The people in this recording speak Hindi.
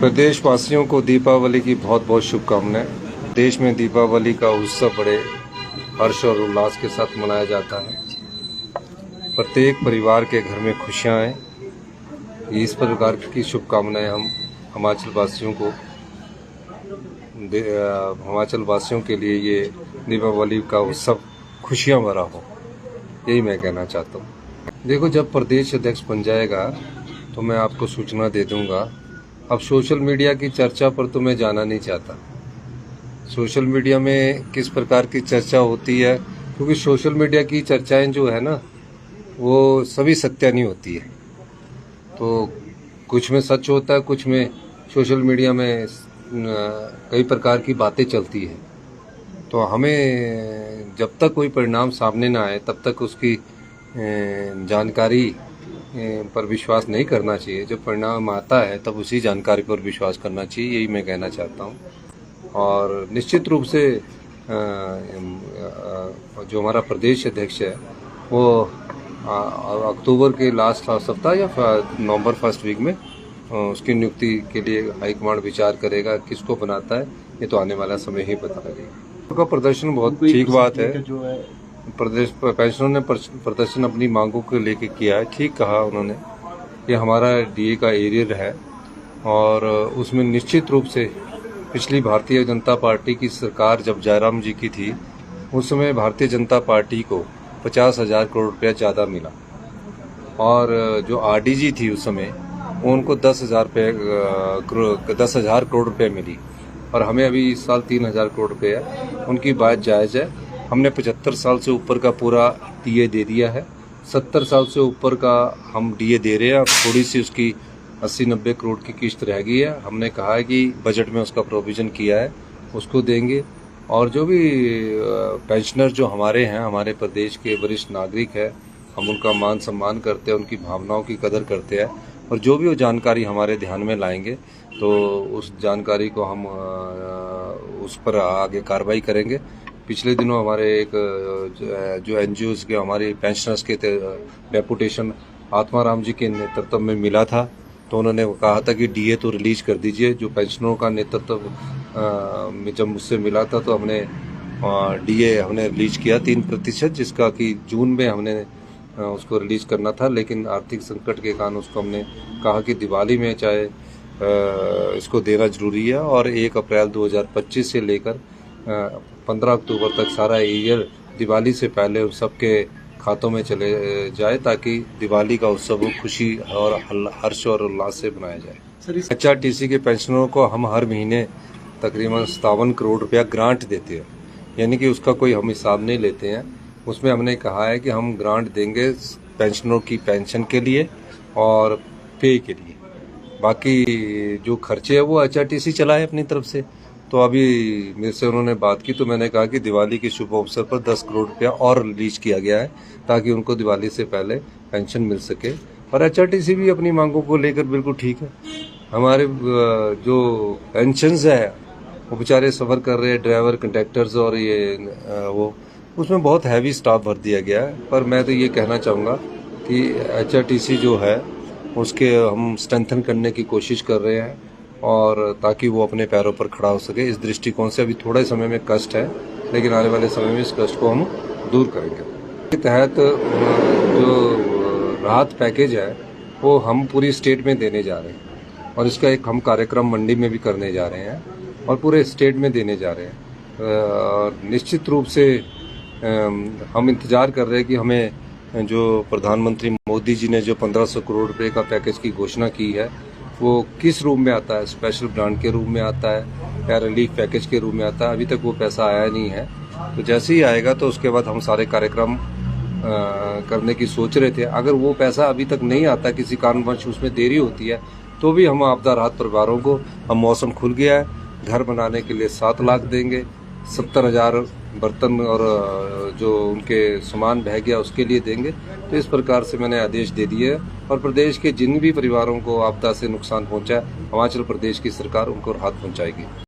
प्रदेशवासियों को दीपावली की बहुत बहुत शुभकामनाएं। देश में दीपावली का उत्सव बड़े हर्ष और उल्लास के साथ मनाया जाता है। प्रत्येक परिवार के घर में खुशियां आए, इस प्रकार की शुभकामनाएं हम हिमाचल वासियों के लिए ये दीपावली का उत्सव खुशियां भरा हो, यही मैं कहना चाहता हूँ। देखो, जब प्रदेश अध्यक्ष बन जाएगा तो मैं आपको सूचना दे दूंगा। अब सोशल मीडिया की चर्चा पर तो मैं जाना नहीं चाहता। सोशल मीडिया में किस प्रकार की चर्चा होती है, क्योंकि सोशल मीडिया की चर्चाएं जो है ना, वो सभी सत्य नहीं होती है। तो कुछ में सच होता है, कुछ में सोशल मीडिया में कई प्रकार की बातें चलती है। तो हमें जब तक कोई परिणाम सामने ना आए तब तक उसकी जानकारी पर विश्वास नहीं करना चाहिए। जब परिणाम आता है तब उसी जानकारी पर विश्वास करना चाहिए, यही मैं कहना चाहता हूँ। और निश्चित रूप से जो हमारा प्रदेश अध्यक्ष है वो अक्टूबर के लास्ट सप्ताह या नवंबर फर्स्ट वीक में उसकी नियुक्ति के लिए हाईकमांड विचार करेगा। किसको बनाता है ये तो आने वाला समय ही पता लगेगा। उनका प्रदर्शन बहुत ठीक बात है। प्रदेश पेंशनरों ने प्रदर्शन अपनी मांगों को लेकर किया है, ठीक कहा उन्होंने। ये हमारा डीए का एरियर है और उसमें निश्चित रूप से पिछली भारतीय जनता पार्टी की सरकार जब जयराम जी की थी, उस समय भारतीय जनता पार्टी को 50,000 करोड़ रुपया ज़्यादा मिला और जो आरडीजी थी उस समय उनको 10,000 करोड़ रुपये मिली और हमें अभी इस साल 3,000 करोड़ रुपये है। उनकी बात जायज़ है। हमने 75 साल से ऊपर का पूरा डीए दे दिया है, 70 साल से ऊपर का हम डीए दे रहे हैं। थोड़ी सी उसकी 80-90 करोड़ की किश्त रह गई है। हमने कहा है कि बजट में उसका प्रोविज़न किया है, उसको देंगे। और जो भी पेंशनर जो हमारे हैं, हमारे प्रदेश के वरिष्ठ नागरिक है, हम उनका मान सम्मान करते हैं, उनकी भावनाओं की कदर करते हैं। और जो भी वो जानकारी हमारे ध्यान में लाएंगे तो उस जानकारी को हम उस पर आगे कार्रवाई करेंगे। पिछले दिनों हमारे एक जो एनजीओज़ के हमारे पेंशनर्स के डेपुटेशन आत्माराम जी के नेतृत्व में मिला था, तो उन्होंने कहा था कि डीए तो रिलीज कर दीजिए। जो पेंशनरों का नेतृत्व में जब मुझसे मिला था तो हमने डीए रिलीज किया 3%, जिसका कि जून में हमने उसको रिलीज करना था, लेकिन आर्थिक संकट के कारण उसको हमने कहा कि दिवाली में चाहे इसको देना जरूरी है। और 1 अप्रैल 2025 से लेकर 15 अक्टूबर तक सारा ईयर दिवाली से पहले सबके खातों में चले जाए, ताकि दिवाली का उत्सव खुशी और हर्ष और उल्लास से मनाया जाए। एचआरटीसी के पेंशनरों को हम हर महीने तकरीबन 57 करोड़ रुपया ग्रांट देते हैं, यानी कि उसका कोई हम हिसाब नहीं लेते हैं। उसमें हमने कहा है कि हम ग्रांट देंगे पेंशनरों की पेंशन के लिए और पे के लिए। बाकी जो खर्चे है वो एचआरटीसी चलाए अपनी तरफ से। तो अभी मेरे से उन्होंने बात की तो मैंने कहा कि दिवाली के शुभ अवसर पर 10 करोड़ रुपया और रिलीज किया गया है, ताकि उनको दिवाली से पहले पेंशन मिल सके। और एचआरटीसी भी अपनी मांगों को लेकर बिल्कुल ठीक है। हमारे जो पेंशन्स है वो बेचारे सफ़र कर रहे हैं, ड्राइवर, कंडक्टर्स और वो उसमें बहुत हैवी स्टाफ भर दिया गया है। पर मैं तो ये कहना चाहूँगा कि एचआरटीसी जो है उसके हम स्ट्रेंथन करने की कोशिश कर रहे हैं, और ताकि वो अपने पैरों पर खड़ा हो सके। इस दृष्टिकोण से अभी थोड़े समय में कष्ट है, लेकिन आने वाले समय में इस कष्ट को हम दूर करेंगे। इसके तहत जो राहत पैकेज है वो हम पूरी स्टेट में देने जा रहे हैं, और इसका एक हम कार्यक्रम मंडी में भी करने जा रहे हैं और पूरे स्टेट में देने जा रहे हैं। निश्चित रूप से हम इंतज़ार कर रहे हैं कि हमें जो प्रधानमंत्री मोदी जी ने जो 1500 करोड़ रुपए का पैकेज की घोषणा की है वो किस रूप में आता है, स्पेशल ग्रांट के रूप में आता है या रिलीफ पैकेज के रूप में आता है। अभी तक वो पैसा आया नहीं है। तो जैसे ही आएगा तो उसके बाद हम सारे कार्यक्रम करने की सोच रहे थे। अगर वो पैसा अभी तक नहीं आता, किसी कारणवश उसमें देरी होती है, तो भी हम आपदा राहत परिवारों को, हम मौसम खुल गया है, घर बनाने के लिए 7 लाख देंगे, 70,000 बर्तन और जो उनके सामान बह गया उसके लिए देंगे। तो इस प्रकार से मैंने आदेश दे दिए है, और प्रदेश के जिन भी परिवारों को आपदा से नुकसान पहुंचा है, हिमाचल प्रदेश की सरकार उनको राहत पहुंचाएगी।